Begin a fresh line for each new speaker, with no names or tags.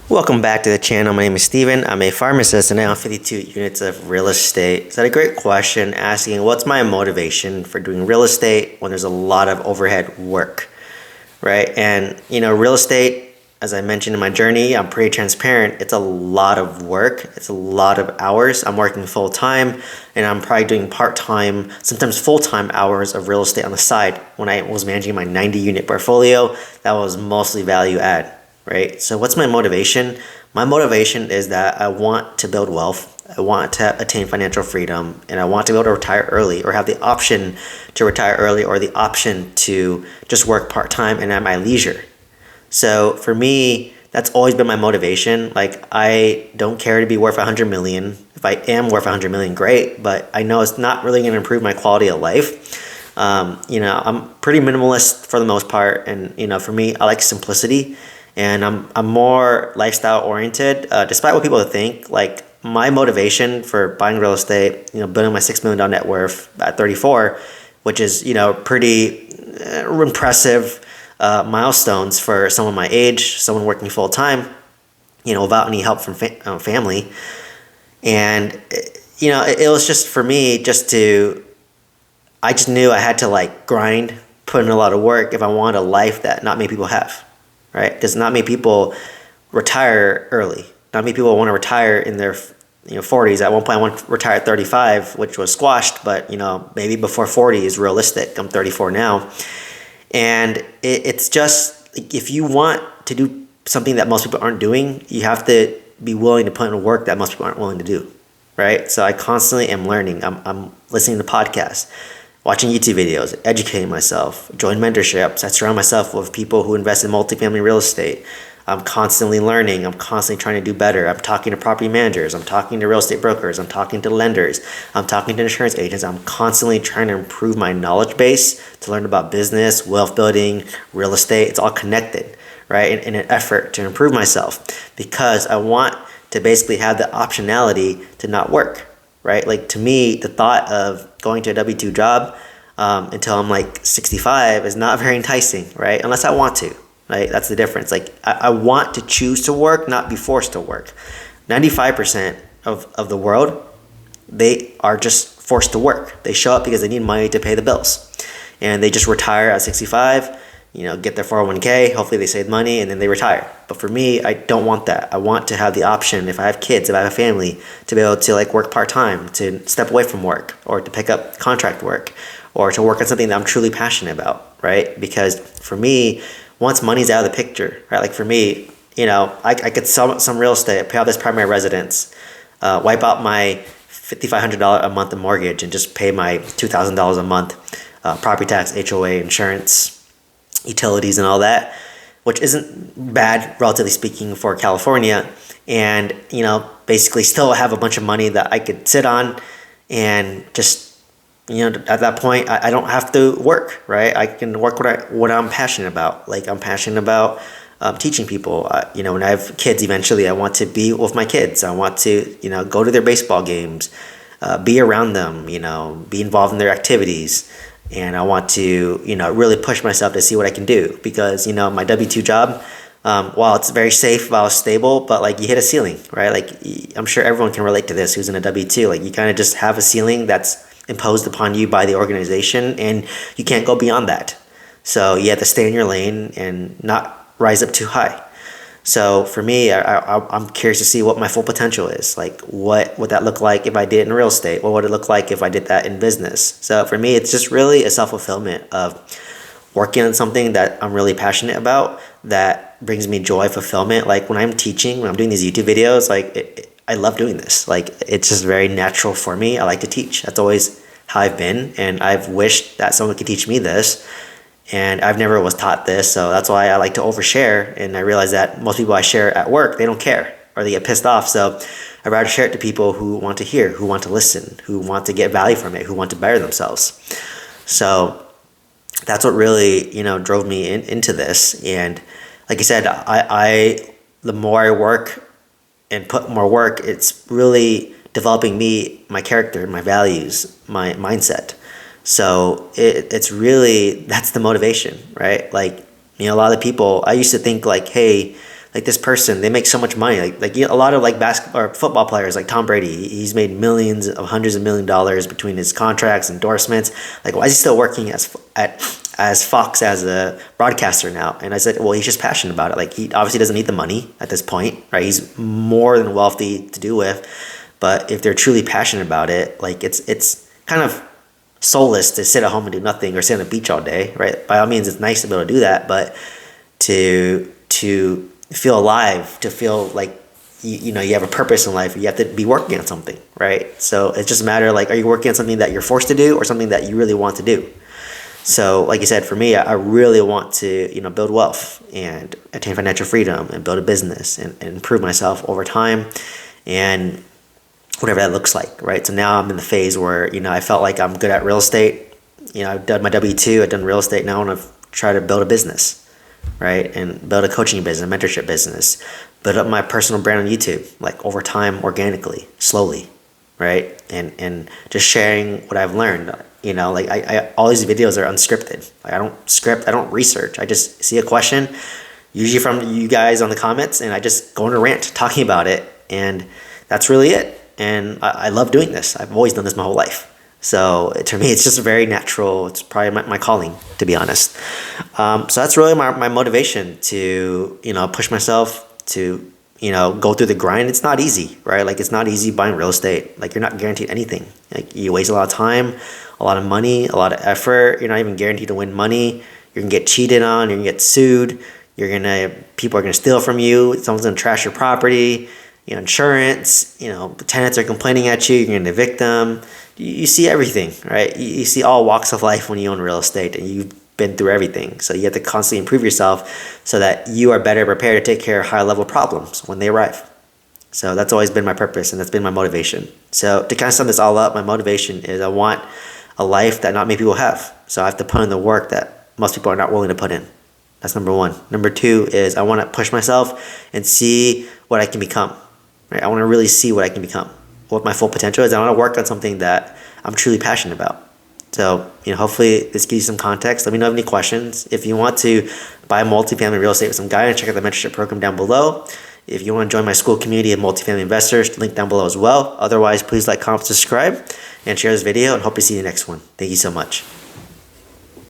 Welcome back to the channel. My name is Steven. I'm a pharmacist and I own 52 units of real estate. So I had a great question asking what's my motivation for doing real estate when there's a lot of overhead work, right? And real estate, as I mentioned in my journey, I'm pretty transparent. It's a lot of work. It's a lot of hours. I'm working full time and I'm probably doing part-time, sometimes full-time hours of real estate on the side. When I was managing my 90 unit portfolio, that was mostly value add. Right? So what's my motivation? My motivation is that I want to build wealth. I want to attain financial freedom and I want to be able to retire early or have the option to retire early or the option to just work part-time and at my leisure. So for me, that's always been my motivation. Like I don't care to be worth 100 million. If I am worth 100 million, great, but I know it's not really going to improve my quality of life. I'm pretty minimalist for the most part. And, for me, I like simplicity. And I'm more lifestyle oriented, despite what people think. Like my motivation for buying real estate, building my $6 million net worth at 34, which is, pretty impressive milestones for someone my age, someone working full time, without any help from family. And, it was just for me I just knew I had to grind, put in a lot of work if I wanted a life that not many people have. Right? Does not many people retire early. Not many people want to retire in their 40s. At one point, I wanted to retire at 35, which was squashed. But maybe before 40 is realistic. I'm 34 now, and it's just if you want to do something that most people aren't doing, you have to be willing to put in work that most people aren't willing to do. Right? So I constantly am learning. I'm listening to podcasts, watching YouTube videos, educating myself, join mentorships. I surround myself with people who invest in multifamily real estate. I'm constantly learning. I'm constantly trying to do better. I'm talking to property managers. I'm talking to real estate brokers. I'm talking to lenders. I'm talking to insurance agents. I'm constantly trying to improve my knowledge base to learn about business, wealth building, real estate. It's all connected, right? In an effort to improve myself because I want to basically have the optionality to not work. Right? Like to me, the thought of going to a W-2 job until I'm 65 is not very enticing, right? Unless I want to, right? That's the difference. Like I want to choose to work, not be forced to work. 95% of the world, they are just forced to work. They show up because they need money to pay the bills. And they just retire at 65, get their 401k, hopefully they save money and then they retire. But for me, I don't want that. I want to have the option, if I have kids, if I have a family, to be able to work part-time, to step away from work or to pick up contract work or to work on something that I'm truly passionate about, right? Because for me, once money's out of the picture, right? Like for me, I could sell some real estate, pay off this primary residence, wipe out my $5,500 a month in mortgage and just pay my $2,000 a month property tax, HOA, insurance, utilities and all that, which isn't bad relatively speaking for California, and basically still have a bunch of money that I could sit on and just at that point I don't have to work, right? I can work what I'm passionate about. Like I'm passionate about teaching people. When I have kids eventually, I want to be with my kids. I want to go to their baseball games, be around them, be involved in their activities. And I want to, really push myself to see what I can do because, my W-2 job, while it's very safe, while it's stable, but you hit a ceiling, right? I'm sure everyone can relate to this who's in a W-2. You kind of just have a ceiling that's imposed upon you by the organization and you can't go beyond that. So you have to stay in your lane and not rise up too high. So for me, I'm curious to see what my full potential is. What would that look like if I did it in real estate? What would it look like if I did that in business? So for me, it's just really a self-fulfillment of working on something that I'm really passionate about that brings me joy, fulfillment. When I'm teaching, when I'm doing these YouTube videos, I love doing this. It's just very natural for me. I like to teach. That's always how I've been. And I've wished that someone could teach me this. And I've never was taught this, so that's why I like to overshare. And I realize that most people I share at work, they don't care or they get pissed off. So I'd rather share it to people who want to hear, who want to listen, who want to get value from it, who want to better themselves. So that's what really, drove me into this. And like I said, I the more I work and put more work, it's really developing me, my character, my values, my mindset. So it's really, that's the motivation, right? A lot of people, I used to think hey, like this person, they make so much money. A lot of like basketball or football players, like Tom Brady, he's made millions of hundreds of $1 millions between his contracts, endorsements. Like, why is he still working as Fox as a broadcaster now? And I said, well, he's just passionate about it. Like, he obviously doesn't need the money at this point, right? He's more than wealthy to do with. But if they're truly passionate about it, like it's kind of soulless to sit at home and do nothing or sit on the beach all day, right? By all means, it's nice to be able to do that, but to feel alive, to feel like you have a purpose in life, you have to be working on something, right? So it's just a matter of like, are you working on something that you're forced to do or something that you really want to do? So like you said, for me, I really want to build wealth and attain financial freedom and build a business and improve myself over time and whatever that looks like, right? So now I'm in the phase where I felt like I'm good at real estate. I've done my W-2, I've done real estate. Now I want to try to build a business, right? And build a coaching business, a mentorship business, build up my personal brand on YouTube, like over time, organically, slowly, right? And just sharing what I've learned. Like I all these videos are unscripted. Like I don't script, I don't research. I just see a question, usually from you guys on the comments, and I just go on a rant talking about it, and that's really it. And I love doing this. I've always done this my whole life. So to me, it's just very natural. It's probably my calling, to be honest. So that's really my motivation to, push myself to, go through the grind. It's not easy, right? Like, it's not easy buying real estate. Like, you're not guaranteed anything. Like, you waste a lot of time, a lot of money, a lot of effort. You're not even guaranteed to win money. You're going to get cheated on. You're going to get sued. People are going to steal from you. Someone's going to trash your property. Insurance, the tenants are complaining at you, you're going to evict them. You see everything, right? You see all walks of life when you own real estate, and you've been through everything. So you have to constantly improve yourself so that you are better prepared to take care of higher level problems when they arrive. So that's always been my purpose, and that's been my motivation. So to kind of sum this all up, my motivation is I want a life that not many people have. So I have to put in the work that most people are not willing to put in. That's number one. Number two is I want to push myself and see what I can become. Right? I want to really see what I can become, what my full potential is. I want to work on something that I'm truly passionate about. So, hopefully this gives you some context. Let me know if you have any questions. If you want to buy multifamily real estate with some guidance, check out the mentorship program down below. If you want to join my school community of multifamily investors, link down below as well. Otherwise, please like, comment, subscribe, and share this video, and hope to see you in the next one. Thank you so much.